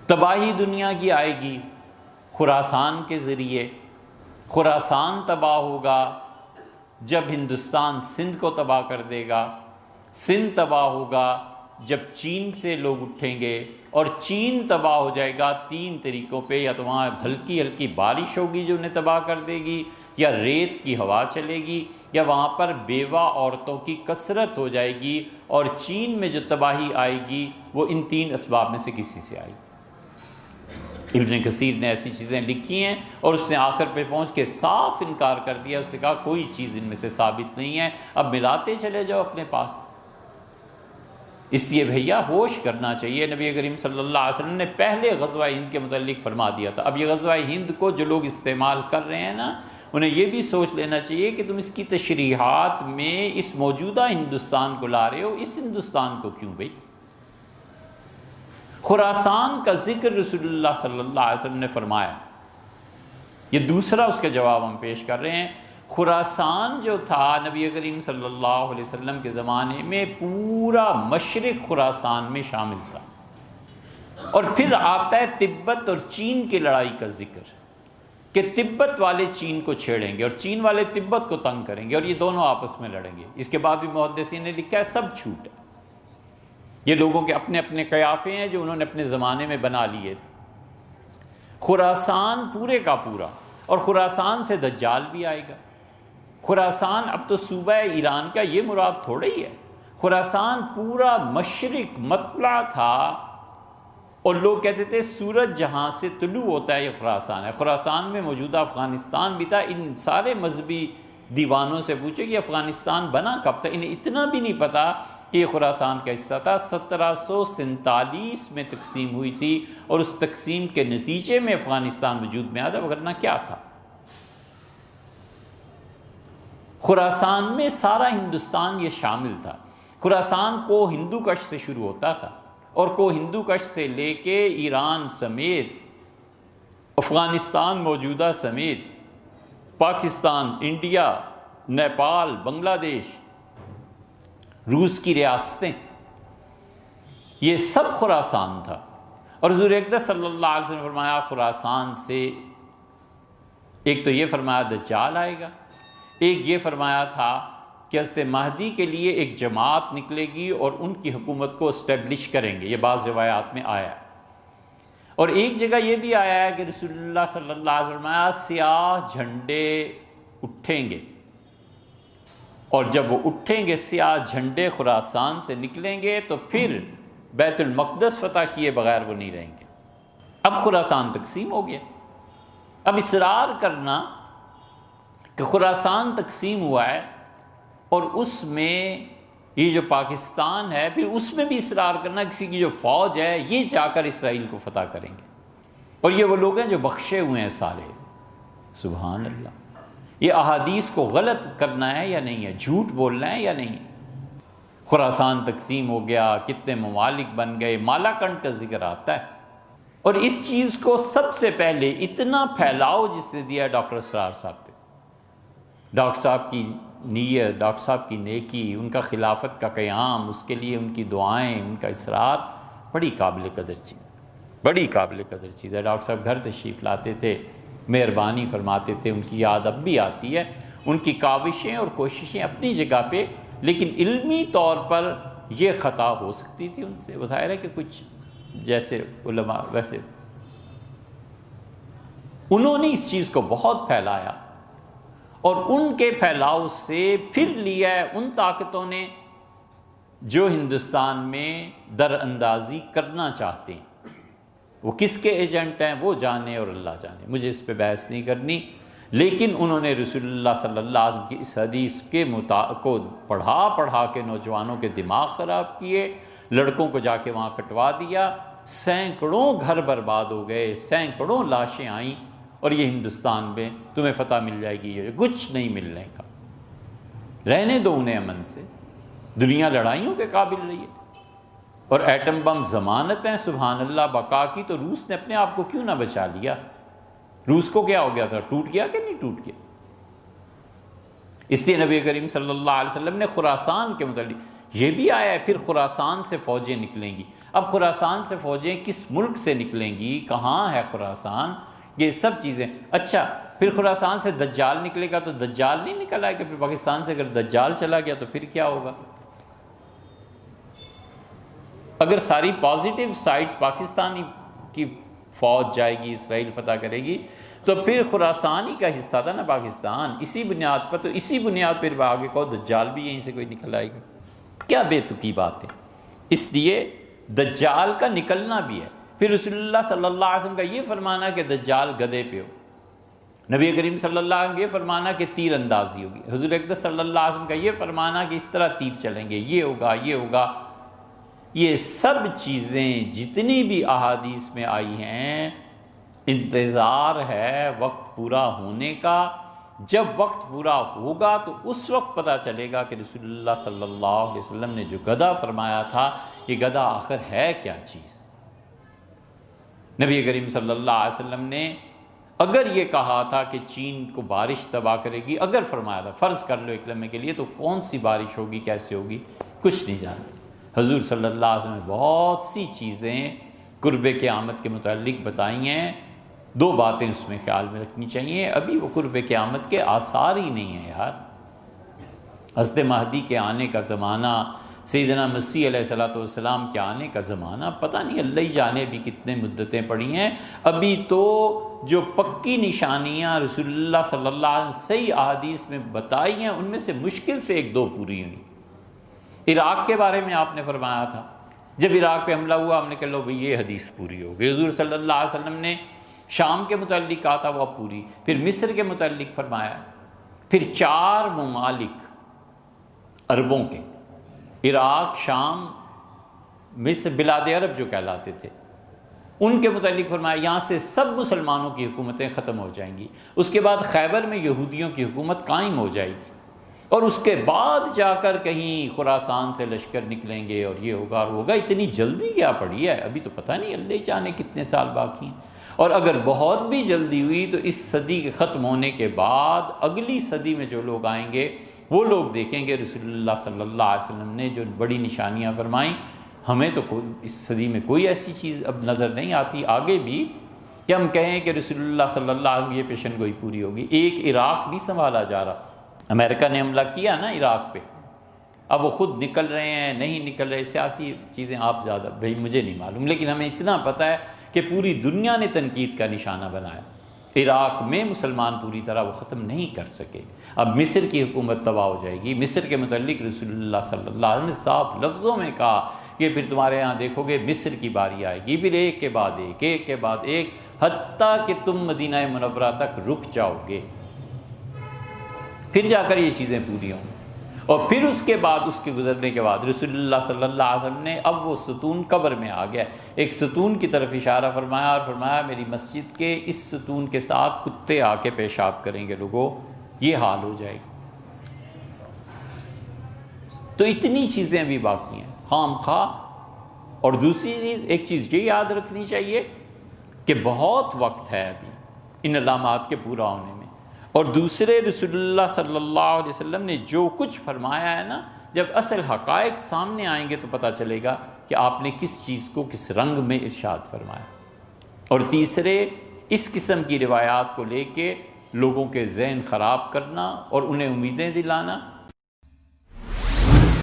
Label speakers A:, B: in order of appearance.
A: تباہی دنیا کی آئے گی خراسان کے ذریعے۔ خراسان تباہ ہوگا جب ہندوستان سندھ کو تباہ کر دے گا، سندھ تباہ ہوگا جب چین سے لوگ اٹھیں گے، اور چین تباہ ہو جائے گا 3 طریقوں پہ، یا تو وہاں ہلکی ہلکی بارش ہوگی جو انہیں تباہ کر دے گی، یا ریت کی ہوا چلے گی، یا وہاں پر بیوہ عورتوں کی کثرت ہو جائے گی، اور چین میں جو تباہی آئے گی وہ ان 3 اسباب میں سے کسی سے آئے گی۔ ابن کثیر نے ایسی چیزیں لکھی ہیں، اور اس نے آخر پہ پہنچ کے صاف انکار کر دیا، اس نے کہا کوئی چیز ان میں سے ثابت نہیں ہے، اب ملاتے چلے جاؤ اپنے پاس۔ اس لیے بھیا ہوش کرنا چاہیے۔ نبی کریم صلی اللہ علیہ وسلم نے پہلے غزوہ ہند کے متعلق فرما دیا تھا۔ اب یہ غزوہ ہند کو جو لوگ استعمال کر رہے ہیں نا، انہیں یہ بھی سوچ لینا چاہیے کہ تم اس کی تشریحات میں اس موجودہ ہندوستان کو لا رہے ہو، اس ہندوستان کو کیوں بھئی؟ خراسان کا ذکر رسول اللہ صلی اللہ علیہ وسلم نے فرمایا، یہ دوسرا اس کا جواب ہم پیش کر رہے ہیں۔ خراسان جو تھا نبی کریم صلی اللہ علیہ وسلم کے زمانے میں پورا مشرق خراسان میں شامل تھا، اور پھر آتا ہے تبت اور چین کی لڑائی کا ذکر، کہ تبت والے چین کو چھیڑیں گے اور چین والے تبت کو تنگ کریں گے، اور یہ دونوں آپس میں لڑیں گے۔ اس کے بعد بھی محدثین نے لکھا ہے سب جھوٹ ہے، یہ لوگوں کے اپنے اپنے قیافے ہیں جو انہوں نے اپنے زمانے میں بنا لیے تھے۔ خراسان پورے کا پورا، اور خراسان سے دجال بھی آئے گا۔ خراسان اب تو صوبہ ایران کا یہ مراد تھوڑا ہی ہے، خراسان پورا مشرق مطلع تھا، اور لوگ کہتے تھے سورج جہاں سے طلوع ہوتا ہے یہ خراسان ہے۔ خراسان میں موجودہ افغانستان بھی تھا۔ ان سارے مذہبی دیوانوں سے پوچھے کہ افغانستان بنا کب تھا، انہیں اتنا بھی نہیں پتا کہ یہ خراسان کا حصہ تھا۔ 1747 میں تقسیم ہوئی تھی، اور اس تقسیم کے نتیجے میں افغانستان وجود میں آیا تھا، ورنہ کیا تھا؟ خراسان میں سارا ہندوستان یہ شامل تھا۔ خراسان کو ہندو کش سے شروع ہوتا تھا، اور کو ہندو کش سے لے کے ایران سمیت، افغانستان موجودہ سمیت، پاکستان، انڈیا، نیپال، بنگلہ دیش، روس کی ریاستیں، یہ سب خراسان تھا۔ اور حضور اقدس صلی اللہ علیہ وسلم نے فرمایا خراسان سے ایک تو یہ فرمایا دجال آئے گا، ایک یہ فرمایا تھا کہ حضرت مہدی کے لیے ایک جماعت نکلے گی اور ان کی حکومت کو اسٹیبلش کریں گے، یہ بعض روایات میں آیا ہے۔ اور ایک جگہ یہ بھی آیا ہے کہ رسول اللہ صلی اللہ علیہ وسلم فرمایا سیاہ جھنڈے اٹھیں گے، اور جب وہ اٹھیں گے سیاہ جھنڈے خراسان سے نکلیں گے تو پھر بیت المقدس فتح کیے بغیر وہ نہیں رہیں گے۔ اب خراسان تقسیم ہو گیا۔ اب اصرار کرنا کہ خراسان تقسیم ہوا ہے اور اس میں یہ جو پاکستان ہے، پھر اس میں بھی اصرار کرنا کسی کی جو فوج ہے یہ جا کر اسرائیل کو فتح کریں گے، اور یہ وہ لوگ ہیں جو بخشے ہوئے ہیں سارے۔ سبحان اللہ، یہ احادیث کو غلط کرنا ہے یا نہیں ہے، جھوٹ بولنا ہے یا نہیں ہے؟ خراسان تقسیم ہو گیا، کتنے ممالک بن گئے، مالا کنڈ کا ذکر آتا ہے، اور اس چیز کو سب سے پہلے اتنا پھیلاؤ جس نے دیا ہے ڈاکٹر اسرار صاحب تھے۔ ڈاکٹر صاحب کی نیت، ڈاکٹر صاحب کی نیکی، ان کا خلافت کا قیام، اس کے لیے ان کی دعائیں، ان کا اصرار بڑی قابل قدر چیز ہے، بڑی قابل قدر چیز ہے۔ ڈاکٹر صاحب گھر تشریف لاتے تھے، مہربانی فرماتے تھے، ان کی یاد اب بھی آتی ہے۔ ان کی کاوشیں اور کوششیں اپنی جگہ پہ، لیکن علمی طور پر یہ خطا ہو سکتی تھی ان سے۔ وہ ظاہر ہے کہ کچھ جیسے علماء، ویسے انہوں نے اس چیز کو بہت پھیلایا، اور ان کے پھیلاؤ سے پھر لیا ہے ان طاقتوں نے جو ہندوستان میں در اندازی کرنا چاہتے ہیں۔ وہ کس کے ایجنٹ ہیں وہ جانے اور اللہ جانے، مجھے اس پہ بحث نہیں کرنی، لیکن انہوں نے رسول اللہ صلی اللہ علیہ وسلم کی اس حدیث کے کو پڑھا کے نوجوانوں کے دماغ خراب کیے، لڑکوں کو جا کے وہاں کٹوا دیا، سینکڑوں گھر برباد ہو گئے، سینکڑوں لاشیں آئیں، اور یہ ہندوستان میں تمہیں فتح مل جائے گی، یہ کچھ نہیں ملنے کا، رہنے دو انہیں امن سے۔ دنیا لڑائیوں کے قابل رہی ہے، اور ایٹم بم ضمانت ہیں سبحان اللہ بقا کی، تو روس نے اپنے آپ کو کیوں نہ بچا لیا؟ روس کو کیا ہو گیا تھا؟ ٹوٹ گیا کہ نہیں ٹوٹ گیا؟ اس لیے نبی کریم صلی اللہ علیہ وسلم نے خراسان کے متعلق یہ بھی آیا ہے پھر خراسان سے فوجیں نکلیں گی۔ اب خراسان سے فوجیں کس ملک سے نکلیں گی، کہاں ہے خراسان، یہ سب چیزیں۔ اچھا پھر خراسان سے دجال نکلے گا، تو دجال نہیں نکل آئے کہ پھر پاکستان سے اگر دجال چلا گیا تو پھر کیا ہوگا؟ اگر ساری پازیٹیو سائڈز پاکستانی کی فوج جائے گی، اسرائیل فتح کرے گی، تو پھر خراسان ہی کا حصہ تھا نا پاکستان، اسی بنیاد پر، تو اسی بنیاد پر آگے کو دجال بھی یہیں سے کوئی نکل آئے گا۔ کیا بے تکی بات ہے۔ اس لیے دجال کا نکلنا بھی ہے۔ پھر رسول اللہ صلی اللہ علیہ وسلم کا یہ فرمانا کہ دجال گدھے پہ ہو، نبی کریم صلی اللہ علیہ وسلم کا یہ فرمانا کہ تیر اندازی ہوگی، حضور اقدس صلی اللہ علیہ وسلم کا یہ فرمانا کہ اس طرح تیر چلیں گے، یہ ہوگا یہ ہوگا۔ یہ سب چیزیں جتنی بھی احادیث میں آئی ہیں، انتظار ہے وقت پورا ہونے کا۔ جب وقت پورا ہوگا تو اس وقت پتہ چلے گا کہ رسول اللہ صلی اللہ علیہ وسلم نے جو گدھا فرمایا تھا، یہ گدھا آخر ہے کیا چیز۔ نبی کریم صلی اللہ علیہ وسلم نے اگر یہ کہا تھا کہ چین کو بارش تباہ کرے گی، اگر فرمایا تھا، فرض کر لو ایک لمحے کے لیے، تو کون سی بارش ہوگی، کیسے ہوگی، کچھ نہیں جانتے۔ حضور صلی اللہ علیہ وسلم نے بہت سی چیزیں قرب قیامت کے متعلق بتائی ہیں۔ دو باتیں اس میں خیال میں رکھنی چاہیے، ابھی وہ قرب قیامت کے آثار ہی نہیں ہیں یار۔ حضرت مہدی کے آنے کا زمانہ، سیدنا مسیح علیہ السلام کے آنے کا زمانہ، پتہ نہیں اللہ ہی جانے بھی کتنے مدتیں پڑی ہیں۔ ابھی تو جو پکی نشانیاں رسول اللہ صلی اللہ علیہ وسلم صحیح احادیث میں بتائی ہیں، ان میں سے مشکل سے ایک دو پوری ہوئی۔ عراق کے بارے میں آپ نے فرمایا تھا، جب عراق پہ حملہ ہوا ہم نے کہا لو بھئی یہ حدیث پوری ہو گئی۔ حضور صلی اللہ علیہ وسلم نے شام کے متعلق کہا تھا، وہ پوری۔ پھر مصر کے متعلق فرمایا، پھر 4 ممالک عربوں کے، عراق، شام، مصر، بلاد عرب جو کہلاتے تھے، ان کے متعلق فرمایا یہاں سے سب مسلمانوں کی حکومتیں ختم ہو جائیں گی، اس کے بعد خیبر میں یہودیوں کی حکومت قائم ہو جائے گی، اور اس کے بعد جا کر کہیں خراسان سے لشکر نکلیں گے، اور یہ ہوگا اور ہوگا۔ اتنی جلدی کیا پڑی ہے، ابھی تو پتہ نہیں اللہ جانے کتنے سال باقی ہیں۔ اور اگر بہت بھی جلدی ہوئی تو اس صدی کے ختم ہونے کے بعد اگلی صدی میں جو لوگ آئیں گے، وہ لوگ دیکھیں گے رسول اللہ صلی اللہ علیہ وسلم نے جو بڑی نشانیاں فرمائیں، ہمیں تو کوئی اس صدی میں کوئی ایسی چیز اب نظر نہیں آتی آگے بھی کہ ہم کہیں کہ رسول اللہ صلی اللہ علیہ وسلم یہ پیشن گوئی پوری ہوگی۔ ایک عراق نہیں سنبھالا جا رہا، امریکہ نے حملہ کیا نا عراق پہ، اب وہ خود نکل رہے ہیں نہیں نکل رہے، سیاسی چیزیں آپ زیادہ بھائی مجھے نہیں معلوم، لیکن ہمیں اتنا پتہ ہے کہ پوری دنیا نے تنقید کا نشانہ بنایا۔ عراق میں مسلمان پوری طرح وہ ختم نہیں کر سکے۔ اب مصر کی حکومت تباہ ہو جائے گی۔ مصر کے متعلق رسول اللہ صلی اللہ علیہ وسلم نے صاف لفظوں میں کہا کہ پھر تمہارے ہاں دیکھو گے مصر کی باری آئے گی، پھر ایک کے بعد ایک، ایک کے بعد ایک، حتیٰ کہ تم مدینہ منورہ تک رک جاؤ گے، پھر جا کر یہ چیزیں پوری ہوں۔ اور پھر اس کے بعد، اس کے گزرنے کے بعد رسول اللہ صلی اللہ علیہ وسلم نے اب وہ ستون قبر میں آ گیا، ایک ستون کی طرف اشارہ فرمایا اور فرمایا میری مسجد کے اس ستون کے ساتھ کتے آ کے پیشاب کریں گے لوگوں، یہ حال ہو جائے گا۔ تو اتنی چیزیں بھی باقی ہیں خام خواہ۔ اور دوسری چیز، ایک چیز یہ یاد رکھنی چاہیے کہ بہت وقت ہے ابھی ان علامات کے پورا ہونے میں، اور دوسرے رسول اللہ صلی اللہ علیہ وسلم نے جو کچھ فرمایا ہے نا، جب اصل حقائق سامنے آئیں گے تو پتہ چلے گا کہ آپ نے کس چیز کو کس رنگ میں ارشاد فرمایا۔ اور تیسرے، اس قسم کی روایات کو لے کے لوگوں کے ذہن خراب کرنا اور انہیں امیدیں دلانا